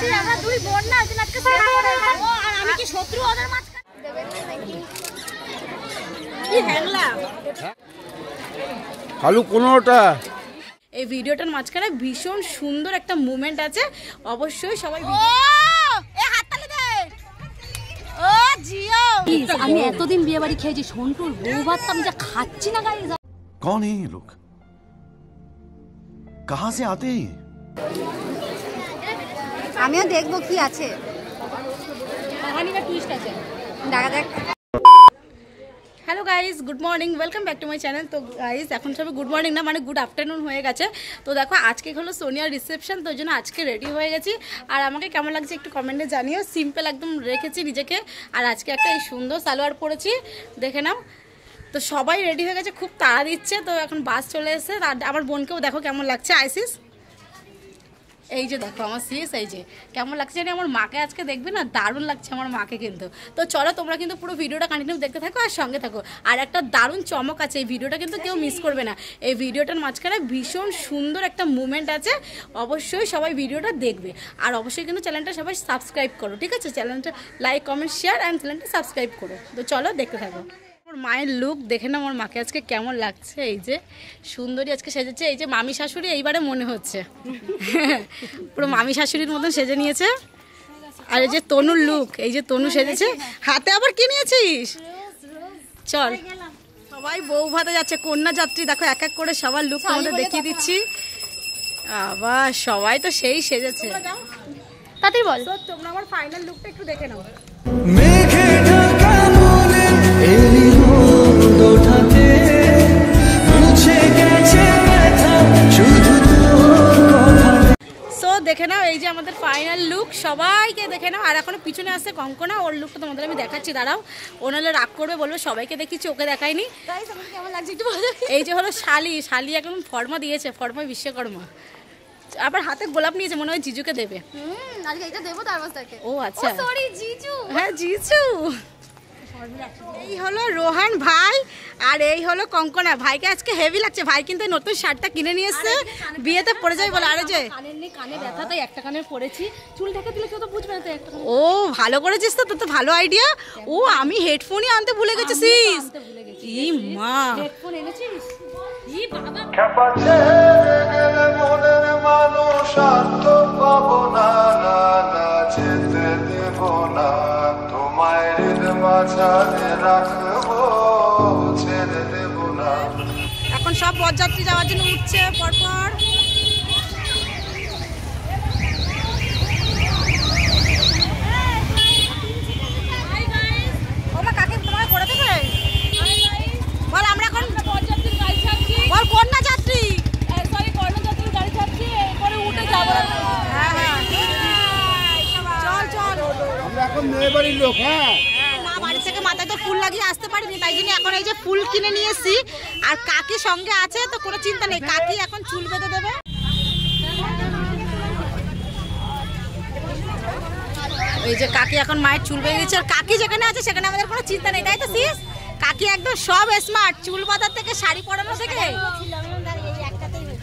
আমরা দুই বোন না আজকে আজকে শেষ করে দেব আর আমি কি শত্রু ওদের মাঝখানে দেবেন নাকি কি হ্যাংলা আলু 15টা। এই ভিডিওটার মাঝখানে ভীষণ সুন্দর একটা মুভমেন্ট আছে, অবশ্যই সবাই এ হাততালি দে। ও জিও আমি এতদিন বিয়ে বাড়ি খেয়েছি, সন্টুর বউ ভাত আমি যা খাচ্ছি না গাইস। कौन है ये लोग, कहां से आते हैं? আমিও দেখবো কি আছে, কাহিনীটা টুইস্ট আছে, দেখা যাক। Hello guys, good morning, welcome back to my channel. তো গাইজ এখন সবাই গুড মর্নিং না, মানে গুড আফটারনুন হয়ে গেছে। তো দেখো আজকে হলো সোনিয়ার রিসেপশন, তো ওই জন্য আজকে রেডি হয়ে গেছি। আর আমাকে কেমন লাগছে একটু কমেন্টে জানিও। সিম্পল একদম রেখেছি নিজেকে, আর আজকে একটা এই সুন্দর সালোয়ার পরেছি, দেখে নাও। তো সবাই রেডি হয়ে গেছে, খুব তাড়া দিচ্ছে। তো এখন বাস চলে এসেছে, আর আমার বোনকেও দেখো কেমন লাগছে। আইসিস এই যে দেখো আমার সিস, এই যে কেমন লাগছে জানি। আমার মাকে আজকে দেখবে না, দারুণ লাগছে আমার মাকে কিন্তু। তো চলো তোমরা কিন্তু পুরো ভিডিওটা কন্টিনিউ দেখতে থাকো আর সঙ্গে থাকো। আর একটা দারুণ চমক আছে, এই ভিডিওটা কিন্তু কেউ মিস করবে না। এই ভিডিওটার মাঝখানে ভীষণ সুন্দর একটা মুভমেন্ট আছে, অবশ্যই সবাই ভিডিওটা দেখবে। আর অবশ্যই কিন্তু চ্যানেলটা সবাই সাবস্ক্রাইব করো, ঠিক আছে? চ্যানেলটা লাইক কমেন্ট শেয়ার অ্যান্ড চ্যানেলটা সাবস্ক্রাইব করো। তো চলো দেখতে থাকো। আমার মায়ের লুক দেখে না আমার মাকে আজকে কেমন লাগছে। এই যে সুন্দরী আজকে সেজেছে, এই যে মামি শাশুড়ি এইবারে মনে হচ্ছে পুরো মামি শাশুড়ির মতন সেজে নিয়েছে। আর এই যে তনুর লুক, এই যে তনু সেজেছে, হাতে আবার কি নিয়েছিস? চল সবাই বউ ভাতে যাচ্ছে, কন্যা যাত্রী। দেখো এক এক করে সবার লুক তোমাদের দেখিয়ে দিচ্ছি। আবার সবাই তো সেই সেজেছে, তাতেই বল। তোমরা আমার ফাইনাল লুকটা একটু দেখে নাও। দেখে নাও এই যে আমাদের ফাইনাল লুক, সবাইকে দেখে নাও। আর এখনো পিছনে আসছে কঙ্কনা, ওর লুকটা তোমাদের আমি দেখাচ্ছি, দাঁড়াও। ও নাহলে রাগ করবে, বলবে সবাইকে দেখিয়েছি ওকে দেখায়নি। কেমন লাগছে একটু বলো। এই যে হলো শালি, শালি এখন ফর্মা দিয়েছে, ফর্মা বিশ্বকর্মা। আবার হাতে গোলাপ নিয়েছে, মনে হয় জিজুকে দেবে। আজকে এটা দেবো তার মাঝটাকে। ও আচ্ছা, সরি জিজু। হ্যাঁ জিজু। এই হলো রোহান ভাই, আর এই হলো কঙ্কনা। ভাইকে আজকে হেভি লাগছে, ভাই কিন্তু নতুন শার্টটা কিনে নিয়ে এসছে, বিয়েতে পরে যাই বলে। আরে যে কানের নেই, কানে ব্যথা, তাই একটা কানের পরেছি। চুল ঢেকে দিলে কেউ তো বুঝবে না, তাই একটা। ও ভালো করেছিস, তো তোর তো ভালো আইডিয়া। ও আমি হেডফোনই আনতে ভুলে গেছিস। ই মা, হেডফোন এনেছিস? ই বাবা, খেপাচ্ছে গেলে মনের মানুষ আর তো পাবো না, না না যেতে দেব না, তোমায় হৃদ মাঝারে রাখবো, ছেড়ে দেব না। এখন সব বরযাত্রী যাওয়ার জন্য উঠছে পরপর। ওমা কাকে তোমাকে করে দেবে বল? আমরা এখন বরযাত্রীর গাড়ি ছাড়ছি, বল কন্যা যাত্রী, সরি কন্যা যাত্রীর গাড়ি ছাড়ছি, এরপরে উঠে যাবো। হ্যাঁ হ্যাঁ চল চল, আমরা এখন মেয়ে বাড়ির লোক। হ্যাঁ মা বাড়ি থেকে মাথায় তো ফুল লাগিয়ে আসতে পারিনি, তাই জন্য এখন এই যে ফুল কিনে নিয়ে এসেছি। আর কাকি সঙ্গে আছে, তো কোনো চিন্তা নেই, কাকি এখন চুল বেঁধে দেবে। এই যে কাকি এখন মায়ের চুল বেঁধে দিচ্ছে, আর কাকি যেখানে আছে সেখানে আমাদের কোনো চিন্তা নেই, তাই তো সিস? কাকি একদম সব স্মার্ট, চুল বাঁধার থেকে শাড়ি পরানো থেকে।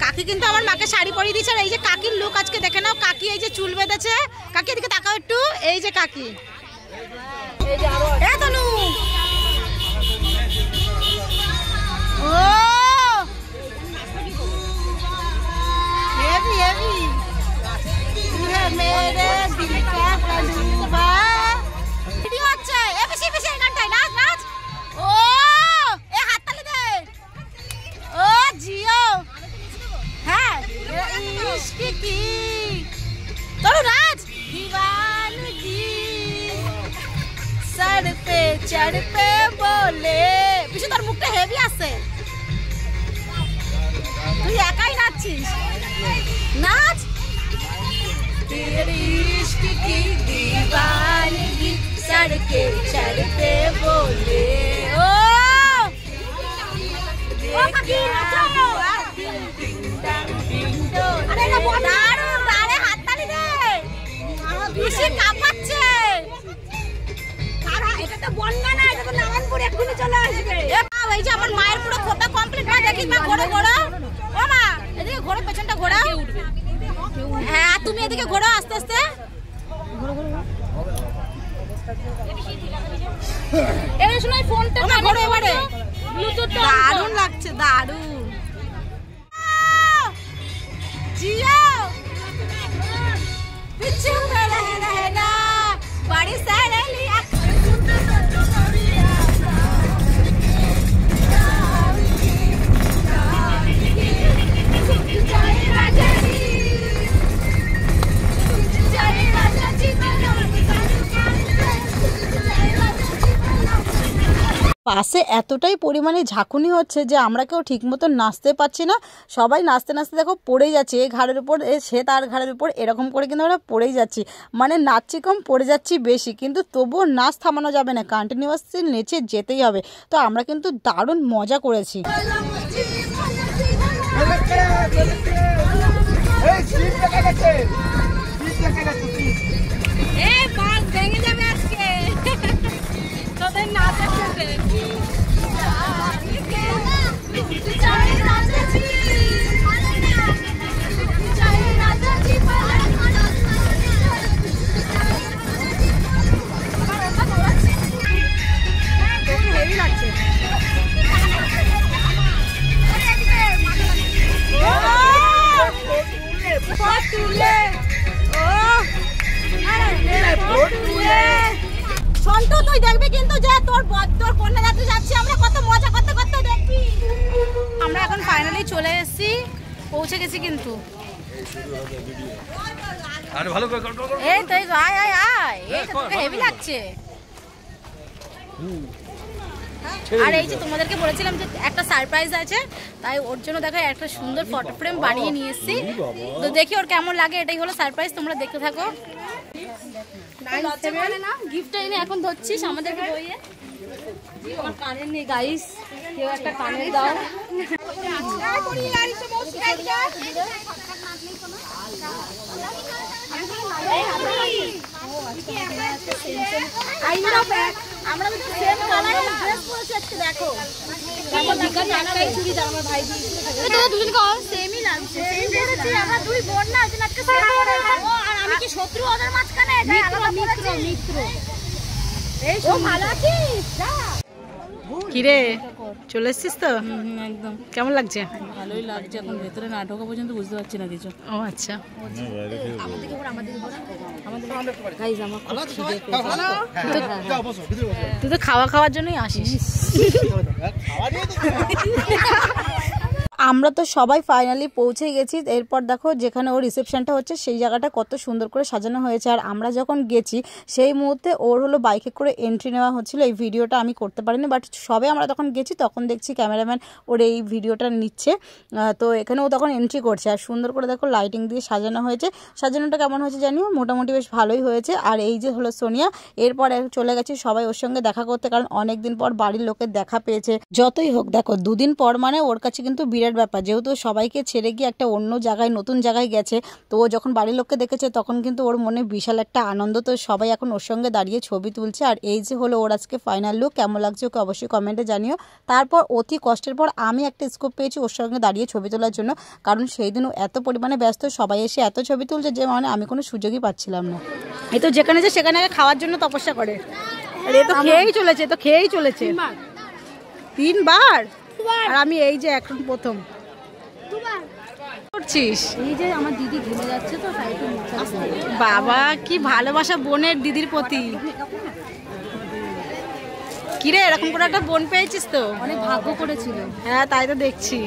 কাকি কিন্তু আমার মাকে শাড়ি পরিয়ে দিচ্ছে। আর এই যে কাকির লুক আজকে দেখে নাও, কাকি এই যে চুল বেঁধেছে। কাকি এদিকে তাকাও একটু, এই যে কাকি। তনু ও হেভি হেভি, মেরে দিল কা কলবা ভিডিও হচ্ছে। এ বেশি বেশি এই গানটাই নাচ নাচ। ও এ হাততালি দে। ও জিও, হ্যাঁ ইশক কি তরু নাচ। दीवानगी सर पे चढ़ पे बोले, পিছু তোর মুখটা হেভি আছে, তুই একাই নাচছিস, নাচ। तेरी इश्क की दीवानगी सर के चढ़ पे बोले। ओ কাকি নাচো, আরে না দারুণ, আরে হাততালি দে, বেশি কাঁপাচ্ছে। এটা তো বন্যা না, এটা তো নারায়ণপুর, এক্ষুনি চলে আসবে। এই যে আমার মায়ের পুরো খোপা কমপ্লিট, মা দেখি মা ঘোরো ঘোরো। ও মা এদিকে ঘোরো, পেছনটা ঘোরো। হ্যাঁ তুমি এদিকে ঘোরো আস্তে আস্তে। এবারে শোনাই ফোনটা ঘরে এবারে ব্লুটুথটা দারুণ লাগছে, দারুণ। জিও পিছু মেরে रहना बड़ी सहेली পাশে এতটাই পরিমাণে ঝাঁকুনি হচ্ছে যে আমরা কেউ ঠিক মতো নাচতে পারছি না। সবাই নাচতে নাচতে দেখো পড়েই যাচ্ছে, এ ঘাড়ের উপর সে তার ঘাড়ের উপর, এরকম করে কিন্তু আমরা পড়েই যাচ্ছি। মানে নাচছি কম, পড়ে যাচ্ছি বেশি, কিন্তু তবুও নাচ থামানো যাবে না, কন্টিনিউয়াসলি নেচে যেতেই হবে। তো আমরা কিন্তু দারুণ মজা করেছি। সন্তু তুই দেখবি কিন্তু যে তোর কন্যা যাত্রী যাচ্ছি আমরা, কত মজা করতে করতে দেখবি। আমরা এখন ফাইনালি চলে এসেছি, পৌঁছে গেছি কিন্তু। আরে ভালো করে এই তো আয় আয় আয়, এই তো তোকে হেভি লাগছে। আর এই যে তোমাদেরকে বলেছিলাম যে একটা সারপ্রাইজ আছে, তাই ওর জন্য দেখো একটা সুন্দর ফটো ফ্রেম বানিয়ে নিয়ে এসেছি। তো দেখি ওর কেমন লাগে, এটাই হলো সারপ্রাইজ, তোমরা দেখতে থাকো। না গিফটটা এনে এখন ধরছিস আমাদেরকে বইয়ে, আমার কানের নেই গাইস, কেউ একটা কানের দাও। আমরা তো সেম কালারের ড্রেস পরেছি আজকে, দেখো একটাই চুড়িদার আমার ভাই দিয়েছে, তো দুজনকে সেমই লাগছে, সেম পরেছি আমরা দুই বোন না, ওই জন্য আজকে সেম পরেছি। আর আমি কি শত্রু ওদের মাঝখানে? এটা আলাদা মিত্র মিত্র। এই ও ভালো আছিস? যা কিরে চলে এসছিস তো? একদম। কেমন লাগছে? ভালোই লাগছে, এখন ভেতরে না ঢোকা পর্যন্ত বুঝতে পারছি না কিছু। ও আচ্ছা, তুই তো খাওয়ার জন্যই আসিস। আমরা তো সবাই ফাইনালি পৌঁছে গেছি। এরপর দেখো যেখানে ওর রিসেপশনটা হচ্ছে সেই জায়গাটা কত সুন্দর করে সাজানো হয়েছে। আর আমরা যখন গেছি সেই মুহূর্তে ওর হলো বাইকে করে এন্ট্রি নেওয়া হচ্ছিলো। এই ভিডিওটা আমি করতে পারিনি, বাট সবে আমরা তখন গেছি তখন দেখছি ক্যামেরাম্যান ওর এই ভিডিওটা নিচ্ছে। তো এখানে ও তখন এন্ট্রি করছে। আর সুন্দর করে দেখো লাইটিং দিয়ে সাজানো হয়েছে। সাজানোটা কেমন হয়েছে জানিও, মোটামুটি বেশ ভালোই হয়েছে। আর এই যে হলো সোনিয়া, এরপর চলে গেছি সবাই ওর সঙ্গে দেখা করতে, কারণ অনেকদিন পর বাড়ির লোকের দেখা পেয়েছে। যতই হোক দেখো দুদিন পর মানে ওর কাছে কিন্তু বিরাট ব্যাপার, যেহেতু সবাইকে ছেড়ে গিয়ে একটা অন্য জায়গায় নতুন জায়গায় গেছে। তো ও যখন বাড়ির লোককে দেখেছে তখন কিন্তু ওর মনে বিশাল একটা আনন্দ। তো সবাই এখন ওর সঙ্গে দাঁড়িয়ে ছবি তুলছে। আর এই যে হলো ওর আজকে ফাইনাল লুক, কেমন লাগছে ওকে অবশ্যই কমেন্টে জানিও। তারপর অতি কষ্টের পর আমি একটা স্কোপ পেয়েছি ওর সঙ্গে দাঁড়িয়ে ছবি তোলার জন্য, কারণ সেই দিনও এত পরিমাণে ব্যস্ত, সবাই এসে এত ছবি তুলছে যে মানে আমি কোনো সুযোগই পাচ্ছিলাম না। এই তো যেখানে যে সেখানে খাওয়ার জন্য তপস্যা করে। আর এ তো খেয়েই চলেছে, তো খেয়েই চলেছে 3 বার। আর আমি এই যে এখন প্রথম করছিস। এই যে আমার দিদি ঘুরে যাচ্ছে তো তাই তো। বাবা কি ভালোবাসা বোনের দিদির প্রতি। কিরে এরকম করে একটা বোন পেয়েছিস তো, অনেক ভাগ্য করেছিল। হ্যাঁ তাই তো দেখছি।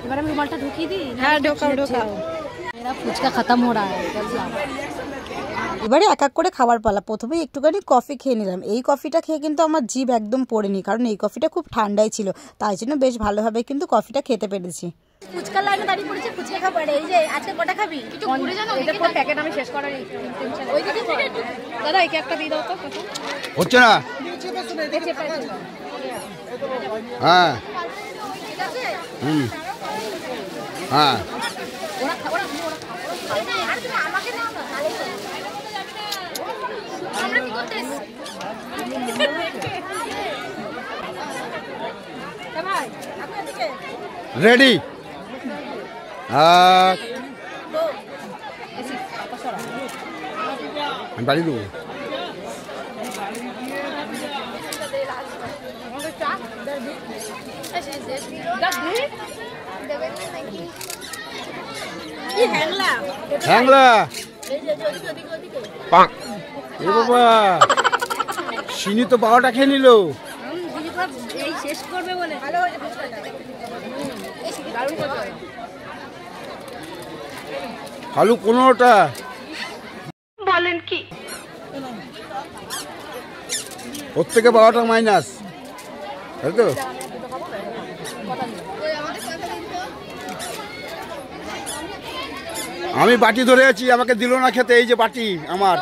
এবার আমি রুমালটা ঢুকিয়ে দিই। হ্যাঁ ঢোকাও ঢোকাও। মেরা ফুচকা খতম হো রা হ্যায়। এবারে এক এক করে খাবার পালা। প্রথমেই একটুখানি কফি খেয়ে নিলাম। এই কফিটা খেয়ে কিন্তু আমার জিভ একদম পড়েনি, কারণ এই কফিটা খুব ঠান্ডাই ছিল, তাই জন্য বেশ ভালোভাবে কিন্তু কফিটা খেতে পেরেছি। ফুচকা লাইনে দাঁড়িয়ে পড়েছে, ফুচকা খাবো। এই যে আজকে কটা খাবি? একটু ঘুরে জানো, এটা পুরো প্যাকেট আমি শেষ করার টেনশন। ওই দিকে দাদা এই একটা দিয়ে দাও তো। হচ্ছে না? হ্যাঁ হ্যাঁ রেডি। আমি বাড়ি দেবো। হ্যাংলা এ বাবা, চিনি তো 12টা খেয়ে নিল। শেষ করবে বলে আলু 15টা। বলেন কি? ওর থেকে 12টা মাইনাস, তাই তো? আমি বাটি ধরে আছি, আমাকে দিল না খেতে। এই যে বাটি আমার।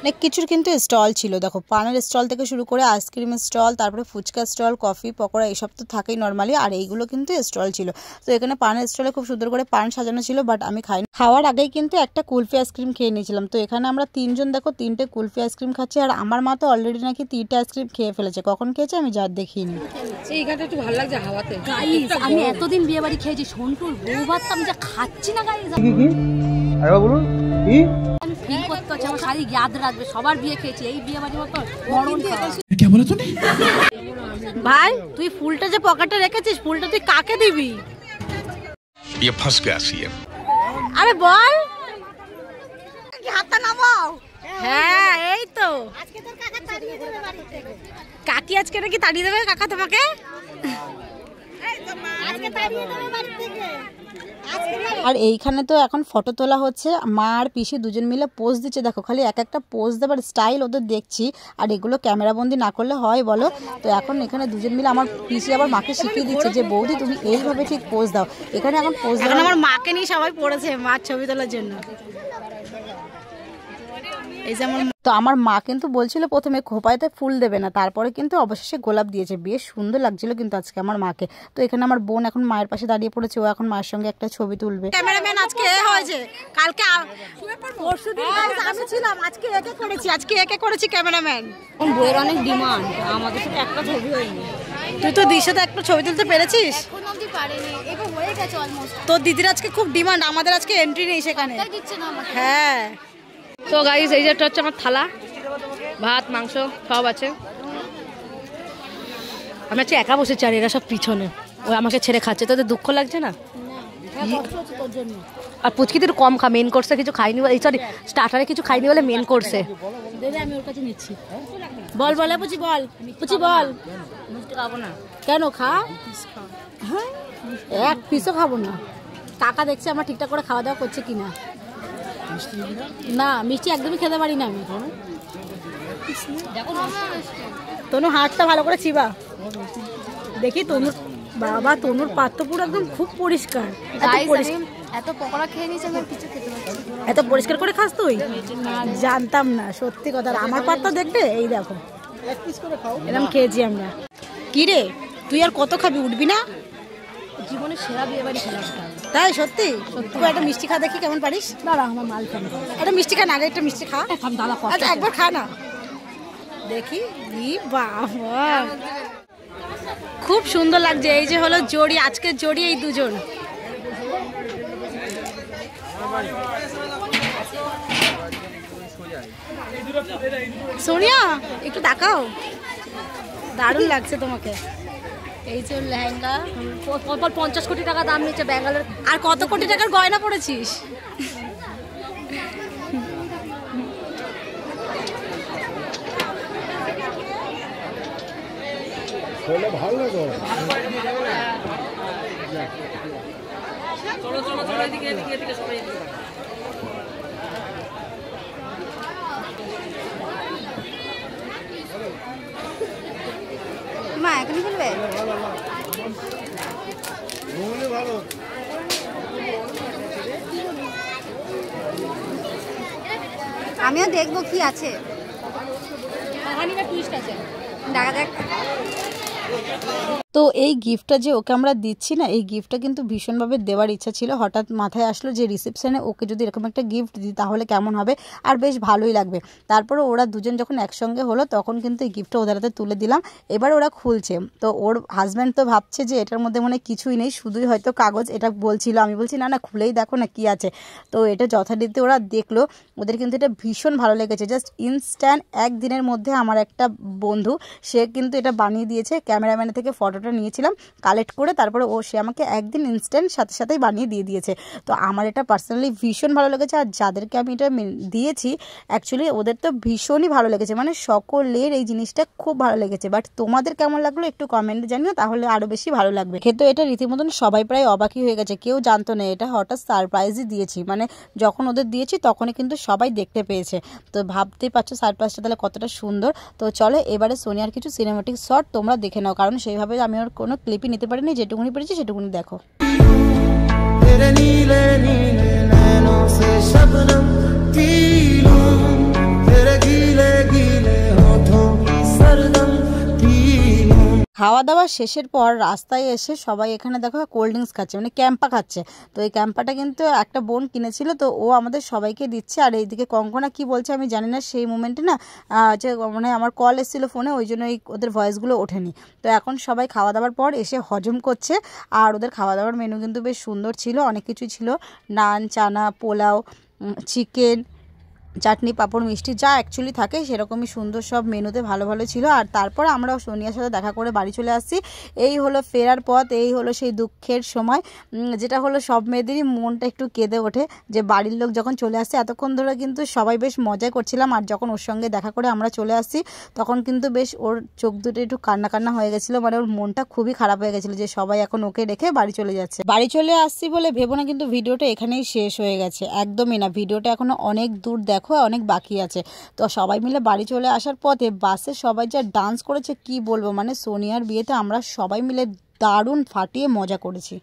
অনেক কিছুর কিন্তু স্টল ছিল, দেখো পানের স্টল থেকে শুরু করে আইসক্রিমের স্টল, তারপরে ফুচকা স্টল, কফি পকোড়া এইসব তো থাকেই নর্মালি, আর এইগুলো কিন্তু স্টল ছিল। তো এখানে পানের স্টলে খুব সুন্দর করে পান সাজানো ছিল, বাট আমি খাইনি। খাওয়ার আগেই কিন্তু একটা কুলফি আইসক্রিম খেয়ে নিয়েছিলাম। তো এখানে আমরা 3 জন দেখো 3টে কুলফি আইসক্রিম খাচ্ছি, আর আমার মা তো অলরেডি নাকি 3টে আইসক্রিম খেয়ে ফেলেছে। কখন খেয়েছে আমি যা দেখিনি। এইখানটা একটু ভালো লাগছে হাওয়াতে। গাইস আমি এতদিন বিয়ে বাড়ি খেয়েছি, সন্টুর বউ ভাতটা আমি যা খাচ্ছি না গাইস। আরে বলুন কি? আমি ফিল করতে হচ্ছে, আমার শাড়ি ইয়াদ রাখবে। সবার বিয়ে খেয়েছি, এই বিয়ে বাড়ির মতো মরণ খাওয়া। ভাই তুই ফুলটা যে পকেটে রেখেছিস, ফুলটা তুই কাকে দিবি? ये फंस गया सीएम। আরে বল, হাতটা নামাও। হ্যাঁ এই তো, আজকে তোর কাকা তাড়িয়ে দেবে বাড়ি থেকে। কাকি আজকে নাকি তাড়িয়ে দেবে কাকা তোমাকে? আজকে তাড়িয়ে দেবে বাড়ি থেকে। আর এইখানে তো এখন ফটো তোলা হচ্ছে, মা আর পিসি দুজন মিলে পোজ দিচ্ছে। দেখো খালি এক একটা পোজ দেবার স্টাইল ওদের দেখছি, আর এগুলো ক্যামেরা বন্দি না করলে হয় বলো? তো এখন এখানে দুজন মিলে, আমার পিসি আবার মাকে শিখিয়ে দিচ্ছে যে বৌদি তুমি এইভাবে ঠিক পোজ দাও। এখানে এখন পোজ দেওয়া, আমার মাকে নিয়ে সবাই পড়েছে মার ছবি তোলার জন্য। এই যেমন তো আমার মা কিন্তু বলছিল প্রথমে খোপায়তে ফুল দেবে না, তারপরে কিন্তু অবশেষে গোলাপ দিয়েছে। বেশ সুন্দর লাগছিল কিন্তু আজকে আমার মাকে। তো এখানে আমার বোন এখন মায়ের পাশে দাঁড়িয়ে পড়েছে, ও এখন মায়ের সঙ্গে একটা ছবি তুলবে। ক্যামেরাম্যান আজকে হয়েছে, কালকে পরশুদিন আমি ছিলাম, আজকে একে করেছি, ক্যামেরাম্যান। বইয়ের অনেক ডিমান্ড, আমাদের সাথে একটা ছবি হয়নি। তুই তো দিশে তো একটা ছবি তুলতে পেরেছিস? এখন অবধি পারেনি, এবার হয়ে গেছে অলমোস্ট। তোর দিদির আজকে খুব ডিমান্ড, আমাদের আজকে এন্ট্রি নেই সেখানে। দিচ্ছে না আমাকে। হ্যাঁ তো গাইস এই যেটা হচ্ছে আমার থালা, ভাত মাংস সব আছে। আমি আজকে একা বসেছি আর এরা সব পিছনে, ও আমাকে ছেড়ে খাচ্ছে। তোদের দুঃখ লাগছে না? আর পুচকি তো কম খা, মেন কোর্সে কিছু খাইনি, এই সরি স্টার্টারে কিছু খাইনি বলে মেন কোর্সে দেবে। আমি ওর কাছে নিচ্ছি। বল বলে পুচি বল, পুচি বল। মিষ্টি খাবো না। কেন খা? হ্যাঁ এক পিসও খাবো না। কাকা দেখছে আমরা ঠিকঠাক করে খাওয়া দাওয়া করছে কিনা। না মিষ্টি একদমই খেতে পারি না আমি। তনু হাতটা ভালো করে চিবা দেখি। তনুর বাবা, তনুর পাত্র পুরো একদম খুব পরিষ্কার। এত পকোড়া খেয়ে নিয়েছি আমি কিছু খেতে পারছি। এত পরিষ্কার করে খাস তুই? জানতাম না সত্যি কথা। আমার পাত্র দেখবে, এই দেখো এরকম খেয়েছি আমরা। কি রে তুই আর কত খাবি, উঠবি না? জীবনে সেরা বিয়ে বাড়ি খেলাম। তাই সত্যি? তুই একটা মিষ্টি খা দেখি কেমন পারিস। দাঁড়া আমার মাল খান, একটা মিষ্টি খা না, আগে একটা মিষ্টি খা। দাদা আচ্ছা একবার খা না দেখি। বাবা খুব সুন্দর লাগছে। এই যে হলো জড়ি, আজকের জড়ি এই দুজন। সোনিয়া একটু তাকাও, দারুণ লাগছে তোমাকে। এই যে লেহেঙ্গা 50 কোটি টাকা দাম নিচ্ছে ব্যাঙ্গালোর। আর কত কোটি টাকার গয়না পড়েছিস? ভালো লাগে। মা এখনই বলবে? আমিও দেখবো কি আছে। টুইস্ট আছে দেখা দেখ। তো এই গিফটটা যে ওকে আমরা দিচ্ছি না, এই গিফটটা কিন্তু ভীষণভাবে দেওয়ার ইচ্ছা ছিল। হঠাৎ মাথায় আসলো যে রিসেপশনে ওকে যদি এরকম একটা গিফট দিই তাহলে কেমন হবে, আর বেশ ভালোই লাগবে। তারপরে ওরা দুজন যখন একসঙ্গে হলো তখন কিন্তু এই গিফটটা ওদের হাতে তুলে দিলাম। এবার ওরা খুলছে, তো ওর হাজব্যান্ড তো ভাবছে যে এটার মধ্যে মনে কিছুই নেই, শুধুই হয়তো কাগজ, এটা বলছিল। আমি বলছি না না, খুলেই দেখো না কি আছে। তো এটা যথারীতি ওরা দেখলো, ওদের কিন্তু এটা ভীষণ ভালো লেগেছে। জাস্ট ইনস্ট্যান্ট একদিনের মধ্যে আমার একটা বন্ধু, সে কিন্তু এটা বানিয়ে দিয়েছে। ক্যামেরাম্যানের থেকে ফটোটা নিয়েছিলাম কালেক্ট করে, তারপরে সে আমাকে একদিন ইনস্ট্যান্ট সাথে সাথেই বানিয়ে দিয়ে দিয়েছে। তো আমার এটা পার্সোনালি ভীষণ ভালো লেগেছে। আর যাদেরকে আমি এটা দিয়েছি অ্যাকচুয়ালি ওদের তো ভীষণই ভালো লেগেছে, মানে সকলের এই জিনিসটা খুব ভালো লেগেছে। বাট তোমাদের কেমন লাগলো একটু কমেন্টে জানিও, তাহলে আরও বেশি ভালো লাগবে। খেতে এটা রীতিমতন সবাই প্রায় অবাকই হয়ে গেছে, কেউ জানতো না। এটা হঠাৎ সারপ্রাইজই দিয়েছি, মানে যখন ওদের দিয়েছি তখনই কিন্তু সবাই দেখতে পেয়েছে। তো ভাবতেই পারছো সারপ্রাইজটা তাহলে কতটা সুন্দর। তো চলো এবারে সোনিয়ার কিছু সিনেমাটিক শট তোমরা দেখে নাও, কারণ সেইভাবে আমি ওর কোনো ক্লিপই নিতে পারিনি, যেটুকুনি পেরেছি সেটুকুনি দেখো। খাওয়া দাওয়া শেষের পর রাস্তায় এসে সবাই এখানে দেখো কোল্ড ড্রিঙ্কস খাচ্ছে, মানে ক্যাম্পা খাচ্ছে। তো এই ক্যাম্পাটা কিন্তু একটা বোন কিনেছিল, তো ও আমাদের সবাইকে দিচ্ছে। আর এইদিকে কঙ্কনা কি বলছে আমি জানি না, সেই মোমেন্টে না যে মানে আমার কল এসেছিলো ফোনে, ওই জন্য ওদের ভয়েসগুলো ওঠেনি। তো এখন সবাই খাওয়া দাওয়ার পর এসে হজম করছে। আর ওদের খাওয়া দাওয়ার মেনু কিন্তু বেশ সুন্দর ছিল, অনেক কিছুই ছিল, নান, চানা, পোলাও, চিকেন, চাটনি, পাঁপড়, মিষ্টি, যা অ্যাকচুয়ালি থাকে সেরকমই সুন্দর সব মেনুতে ভালো ভালো ছিল। আর তারপর আমরা সোনিয়ার সাথে দেখা করে বাড়ি চলে আসছি। এই হলো ফেরার পথ, এই হলো সেই দুঃখের সময়, যেটা হলো সব মেয়েদেরই মনটা একটু কেঁদে ওঠে যে বাড়ির লোক যখন চলে আসছে। এতক্ষণ ধরে কিন্তু সবাই বেশ মজা করছিলাম, আর যখন ওর সঙ্গে দেখা করে আমরা চলে আসছি তখন কিন্তু বেশ ওর চোখ দুটো একটু কান্না কান্না হয়ে গেছিলো, মানে ওর মনটা খুবই খারাপ হয়ে গেছিলো যে সবাই এখন ওকে রেখে বাড়ি চলে যাচ্ছে। বাড়ি চলে আসছি বলে ভেবো না কিন্তু ভিডিওটা এখানেই শেষ হয়ে গেছে, একদমই না। ভিডিওটা এখনো অনেক দূর দেখো, অনেক বাকি আছে। তো সবাই মিলে বাড়ি চলে আসার পথে বাসে সবাই যা ডান্স করেছে কি বলবো, মানে সোনিয়ার বিয়েতে আমরা সবাই মিলে দারুণ ফাটিয়ে মজা করেছি।